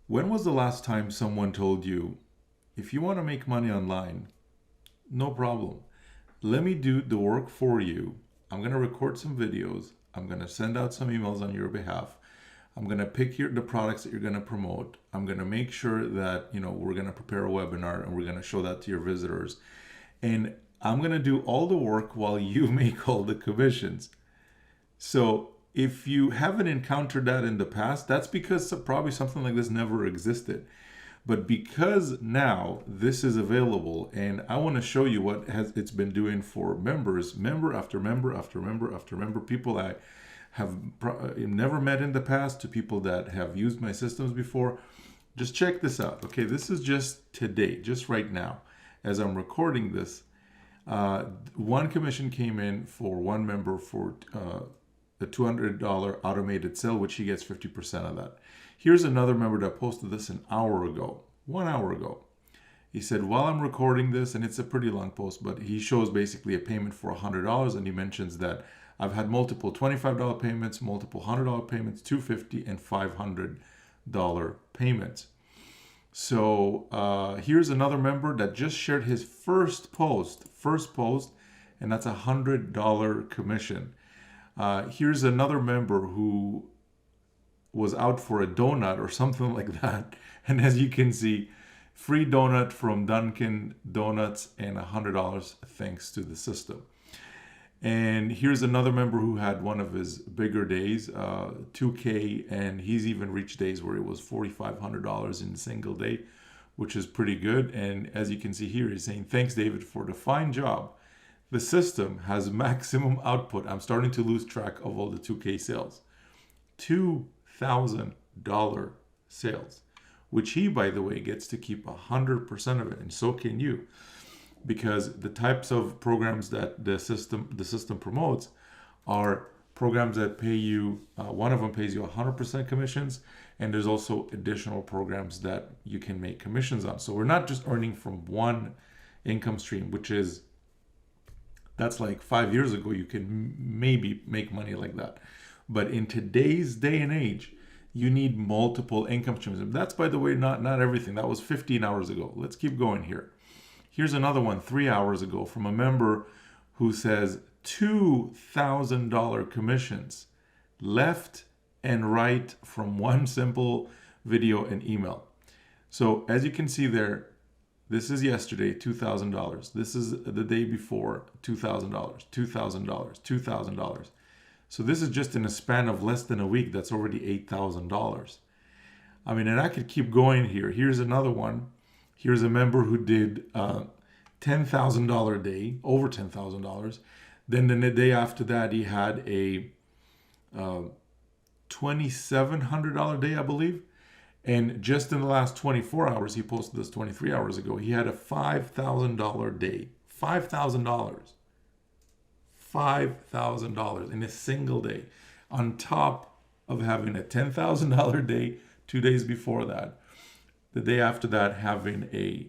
When was the last time someone told you, if you want to make money online, no problem. Let me do the work for you. I'm going to record some videos. I'm going to send out some emails on your behalf. I'm going to pick the products that you're going to promote. I'm going to make sure that, we're going to prepare a webinar and we're going to show that to your visitors. And I'm going to do all the work while you make all the commissions. So if you haven't encountered that in the past, that's because probably something like this never existed. But because now this is available, and I want to show you what it's been doing for members, member after member after member after member, people I have never met in the past to people that have used my systems before. Just check this out. Okay, this is just today, just right now, as I'm recording this. One commission came in for one member for the $200 automated sale, which he gets 50% of that. Here's another member that posted this an hour ago, 1 hour ago. He said, while I'm recording this, and it's a pretty long post, but he shows basically a payment for $100, and he mentions that I've had multiple $25 payments, multiple $100 payments, $250 and $500 payments. So here's another member that just shared his first post, and that's $100 commission. Here's another member who was out for a donut or something like that. And as you can see, free donut from Dunkin' Donuts and $100 thanks to the system. And here's another member who had one of his bigger days, 2K, and he's even reached days where it was $4,500 in a single day, which is pretty good. And as you can see here, he's saying, thanks, David, for the fine job. The system has maximum output. I'm starting to lose track of all the 2K sales. $2,000 sales, which he, by the way, gets to keep 100% of it, and so can you, because the types of programs that the system promotes are programs that pay you. One of them pays you 100% commissions, and there's also additional programs that you can make commissions on. So we're not just earning from one income stream, that's like 5 years ago, you can maybe make money like that. But in today's day and age, you need multiple income streams. And that's, by the way, not everything. That was 15 hours ago. Let's keep going here. Here's another one 3 hours ago from a member who says $2,000 commissions left and right from one simple video and email. So as you can see there, this is yesterday, $2,000. This is the day before, $2,000, $2,000, $2,000. So this is just in a span of less than a week. That's already $8,000. I mean, and I could keep going here. Here's another one. Here's a member who did $10,000 day, over $10,000. Then the day after that, he had a $2,700 day, I believe. And just in the last 24 hours, he posted this 23 hours ago, he had a $5,000 day. $5,000. $5,000 in a single day, on top of having a $10,000 day 2 days before that. The day after that, having a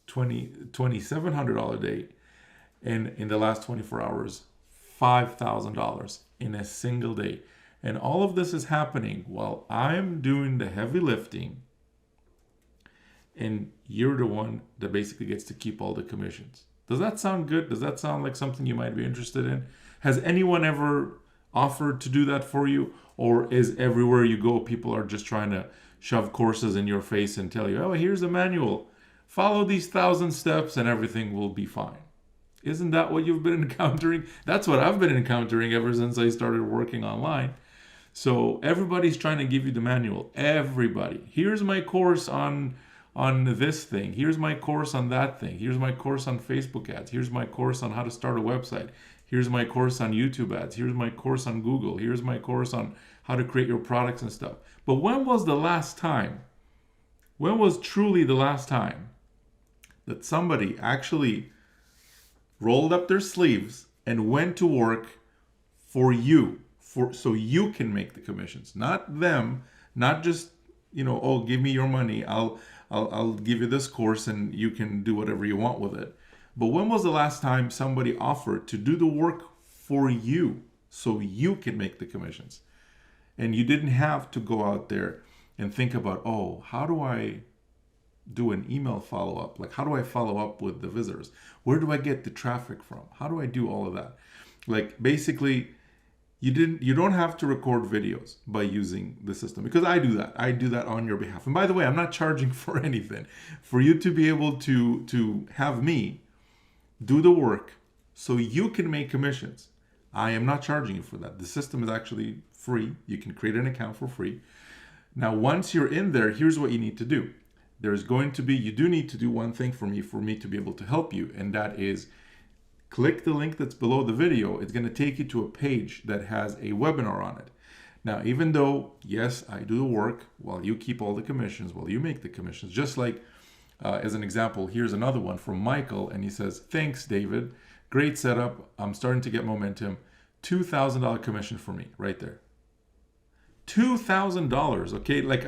$2,700 day, and in the last 24 hours, $5,000 in a single day. And all of this is happening while I'm doing the heavy lifting, and you're the one that basically gets to keep all the commissions. Does that sound good? Does that sound like something you might be interested in? Has anyone ever offered to do that for you? Or is everywhere you go, people are just trying to shove courses in your face and tell you, oh, here's a manual. Follow these 1,000 steps and everything will be fine. Isn't that what you've been encountering? That's what I've been encountering ever since I started working online. So everybody's trying to give you the manual. Everybody. Here's my course on this thing. Here's my course on that thing. Here's my course on Facebook ads. Here's my course on how to start a website. Here's my course on YouTube ads. Here's my course on Google. Here's my course on how to create your products and stuff. But when was the last time? When was truly the last time that somebody actually rolled up their sleeves and went to work for you, so you can make the commissions, not them, not just, oh, give me your money, I'll give you this course and you can do whatever you want with it. But when was the last time somebody offered to do the work for you so you can make the commissions? And you didn't have to go out there and think about, oh, how do I do an email follow-up? Like, how do I follow up with the visitors? Where do I get the traffic from? How do I do all of that? Like, basically, you don't have to record videos by using the system, because I do that on your behalf. And by the way, I'm not charging for anything. For you to be able to have me do the work so you can make commissions, I am not charging you for that. The system is actually free. You can create an account for free. Now, once you're in there, here's what you need to do. You do need to do one thing for me to be able to help you, and that is click the link that's below the video. It's going to take you to a page that has a webinar on it. Now, even though, yes, I do the work while you keep all the commissions, while you make the commissions, just like, as an example, here's another one from Michael, and he says, thanks, David. Great setup. I'm starting to get momentum. $2,000 commission for me right there. $2,000. Okay. Like,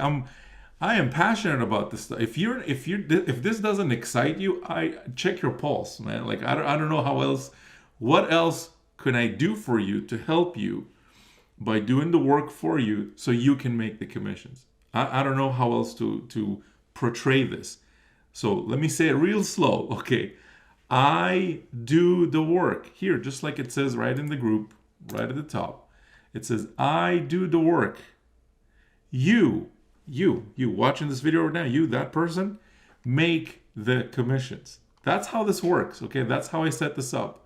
I am passionate about this stuff. If this doesn't excite you, I check your pulse, man. Like, I don't know what else can I do for you to help you by doing the work for you so you can make the commissions. I don't know how else to portray this. So let me say it real slow. Okay. I do the work here, just like it says right in the group, right at the top. It says, I do the work. You watching this video right now, you, that person, make the commissions. That's how this works. Okay. That's how I set this up.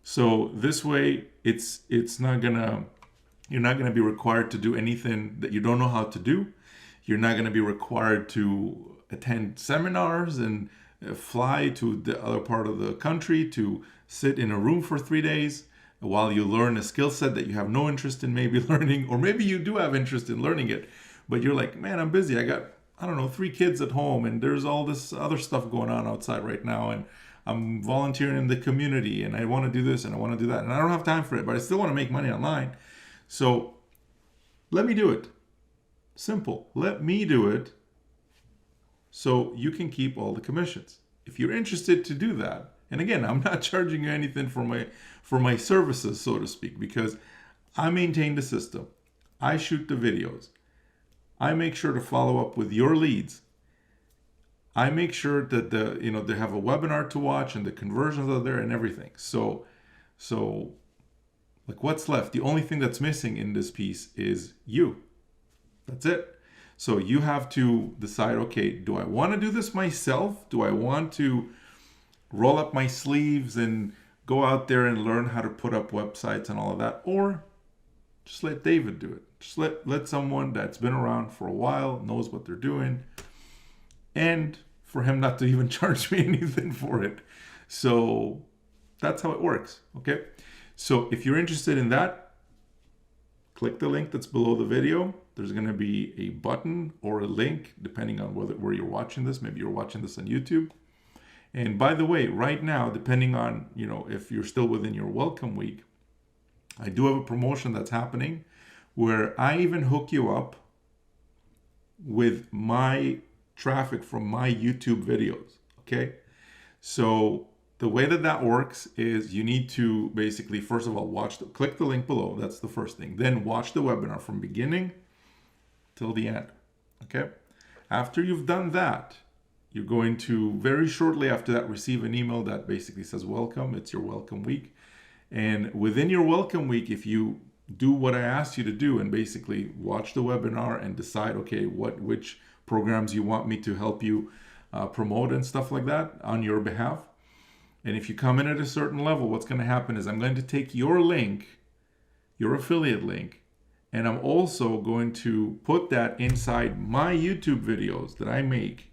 So this way you're not gonna be required to do anything that you don't know how to do. You're not gonna be required to attend seminars and fly to the other part of the country to sit in a room for 3 days while you learn a skill set that you have no interest in maybe learning, or maybe you do have interest in learning it, but you're like, man, I'm busy. I got, 3 kids at home, and there's all this other stuff going on outside right now, and I'm volunteering in the community, and I want to do this and I want to do that, and I don't have time for it, but I still want to make money online. So let me do it. Simple. Let me do it so you can keep all the commissions. If you're interested to do that, and again, I'm not charging you anything for my services, so to speak, because I maintain the system. I shoot the videos. I make sure to follow up with your leads. I make sure that they have a webinar to watch and the conversions are there and everything. So like, what's left? The only thing that's missing in this piece is you. That's it. So you have to decide, okay, do I want to do this myself? Do I want to roll up my sleeves and go out there and learn how to put up websites and all of that? Or just let David do it. Just let someone that's been around for a while, knows what they're doing, and for him not to even charge me anything for it. So that's how it works. Okay. So if you're interested in that, click the link that's below the video. There's going to be a button or a link, depending on where you're watching this. Maybe you're watching this on YouTube. And by the way, right now, depending on, if you're still within your welcome week, I do have a promotion that's happening where I even hook you up with my traffic from my YouTube videos. Okay. So the way that works is you need to basically, first of all, click the link below. That's the first thing. Then watch the webinar from beginning till the end. Okay. After you've done that, you're going to very shortly after that receive an email that basically says welcome. It's your welcome week. And within your welcome week, if you do what I asked you to do and basically watch the webinar and decide, okay, which programs you want me to help you promote and stuff like that on your behalf. And if you come in at a certain level, what's going to happen is I'm going to take your link, your affiliate link, and I'm also going to put that inside my YouTube videos that I make.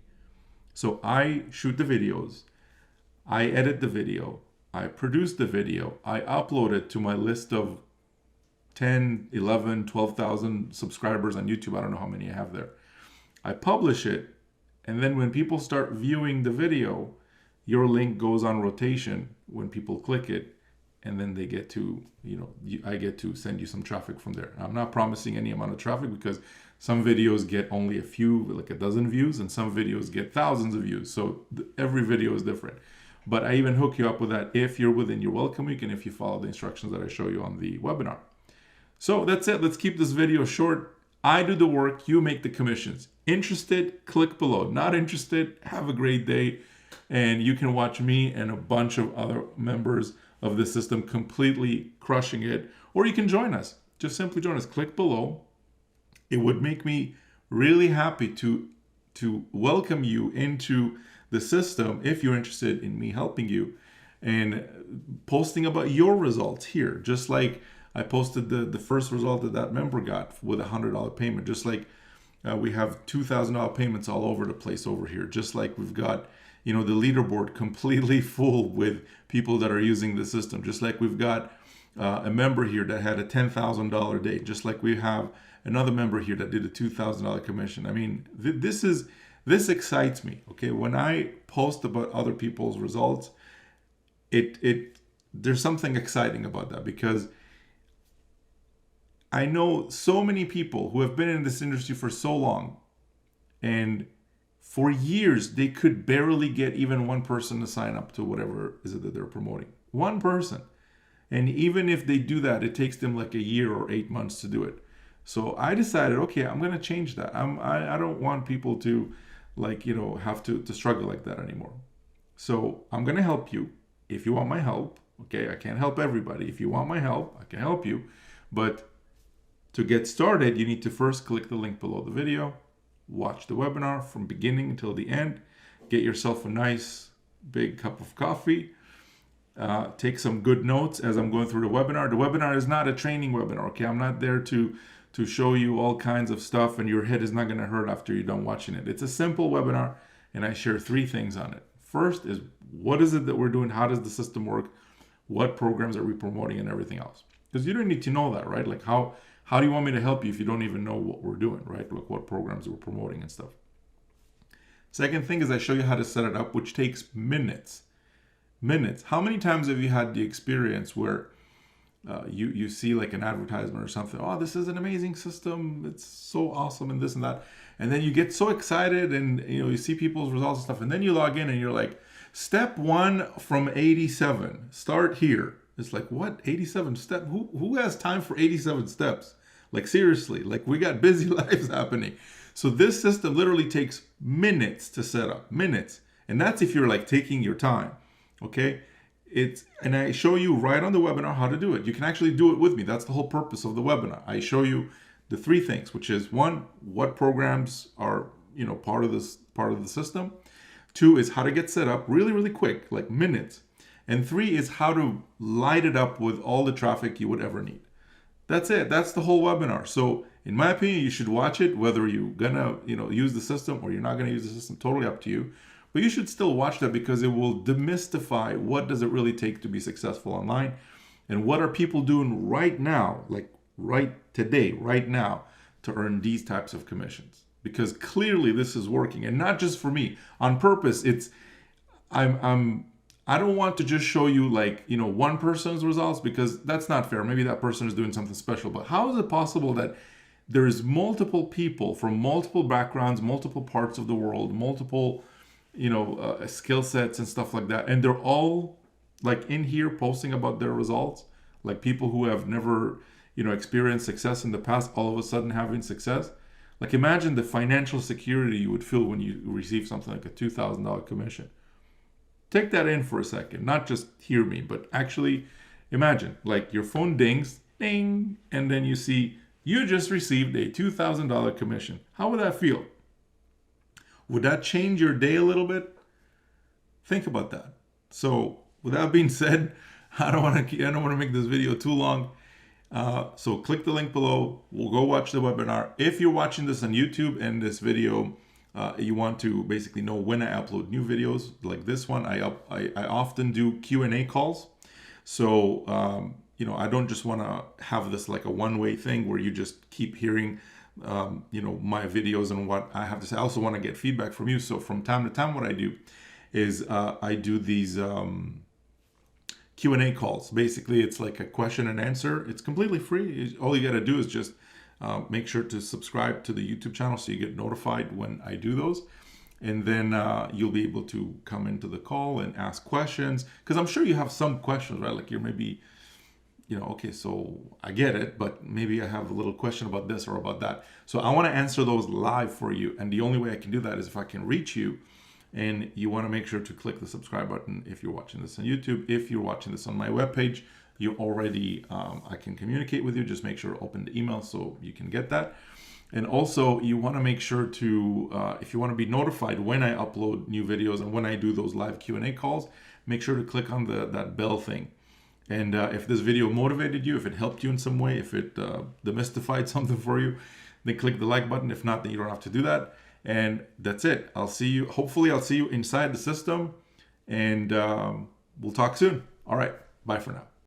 So I shoot the videos, I edit the video, I produce the video, I upload it to my list of 10, 11, 12,000 subscribers on YouTube. I don't know how many I have there. I publish it, and then when people start viewing the video, your link goes on rotation when people click it, and then they get to, I get to send you some traffic from there. I'm not promising any amount of traffic because some videos get only a few, like a dozen views, and some videos get thousands of views. So every video is different. But I even hook you up with that if you're within your welcome week and if you follow the instructions that I show you on the webinar. So that's it. Let's keep this video short. I do the work, you make the commissions. Interested? Click below. Not interested? Have a great day. And you can watch me and a bunch of other members of the system completely crushing it. Or you can join us. Just simply join us. Click below. It would make me really happy to welcome you into the system if you're interested in me helping you and posting about your results here. Just like I posted the first result that member got with a $100 payment. Just like we have $2,000 payments all over the place over here. Just like we've got, the leaderboard completely full with people that are using the system. Just like we've got a member here that had a $10,000 day. Just like we have another member here that did a $2,000 commission. I mean, this excites me. Okay, when I post about other people's results, there's something exciting about that, because I know so many people who have been in this industry for so long, and for years they could barely get even one person to sign up to whatever is it that they're promoting. One person. And even if they do that, it takes them like a year or 8 months to do it. So I decided, okay, I'm going to change that. I don't want people to have to struggle like that anymore. So I'm going to help you if you want my help. Okay, I can't help everybody. If you want my help, I can help you. But to get started, you need to first click the link below the video, watch the webinar from beginning until the end, get yourself a nice big cup of coffee, take some good notes as I'm going through the webinar. The webinar is not a training webinar, okay? I'm not there to show you all kinds of stuff and your head is not going to hurt after you're done watching it. It's a simple webinar and I share 3 things on it. First is, what is it that we're doing? How does the system work? What programs are we promoting and everything else? Because you don't need to know that, right? Like how do you want me to help you if you don't even know what we're doing, right? Like what programs we're promoting and stuff. Second thing is I show you how to set it up, which takes minutes. How many times have you had the experience where you see like an advertisement or something? Oh, this is an amazing system. It's so awesome and this and that. And then you get so excited and you see people's results and stuff. And then you log in and you're like, step 1 from 87. Start here. It's like, what? 87 steps? Who has time for 87 steps? Like seriously, like we got busy lives happening. So this system literally takes minutes to set up. Minutes. And that's if you're like taking your time. Okay, and I show you right on the webinar how to do it. You can actually do it with me. That's the whole purpose of the webinar. I show you the 3 things, which is 1, what programs are part of the system. 2 is how to get set up really, really quick, like minutes. And 3 is how to light it up with all the traffic you would ever need. That's it. That's the whole webinar. So in my opinion, you should watch it, whether you're gonna use the system or you're not gonna use the system. Totally up to you. But you should still watch that because it will demystify what does it really take to be successful online and what are people doing right now, like right today, right now, to earn these types of commissions. Because clearly this is working, and not just for me. On purpose, I don't want to just show you one person's results, because that's not fair. Maybe that person is doing something special. But how is it possible that there's multiple people from multiple backgrounds, multiple parts of the world, multiple skill sets and stuff like that, and they're all like in here posting about their results, like people who have never experienced success in the past all of a sudden having success? Like imagine the financial security you would feel when you receive something like a $2,000 commission. Take that in for a second, not just hear me, but actually imagine like your phone dings, ding, and then you see you just received a $2,000 commission. How would that feel? Would that change your day a little bit? Think about that. So with that being said, I don't want to make this video too long. So click the link below. We'll go watch the webinar. If you're watching this on YouTube and this video, you want to basically know when I upload new videos like this one, I often do Q&A calls. So, I don't just want to have this like a one-way thing where you just keep hearing my videos and what I have to say. I also want to get feedback from you. So from time to time, what I do is I do these Q&A calls. Basically, it's like a question and answer. It's completely free. All you got to do is just make sure to subscribe to the YouTube channel so you get notified when I do those. And then you'll be able to come into the call and ask questions, because I'm sure you have some questions, right? Like you're maybe okay, so I get it, but maybe I have a little question about this or about that. So I want to answer those live for you. And the only way I can do that is if I can reach you. And you want to make sure to click the subscribe button if you're watching this on YouTube. If you're watching this on my webpage, you already, I can communicate with you. Just make sure to open the email so you can get that. And also, you want to make sure to, if you want to be notified when I upload new videos and when I do those live Q&A calls, make sure to click on that bell thing. And if this video motivated you, if it helped you in some way, if it demystified something for you, then click the like button. If not, then you don't have to do that. And that's it. I'll see you. Hopefully, I'll see you inside the system. And we'll talk soon. All right. Bye for now.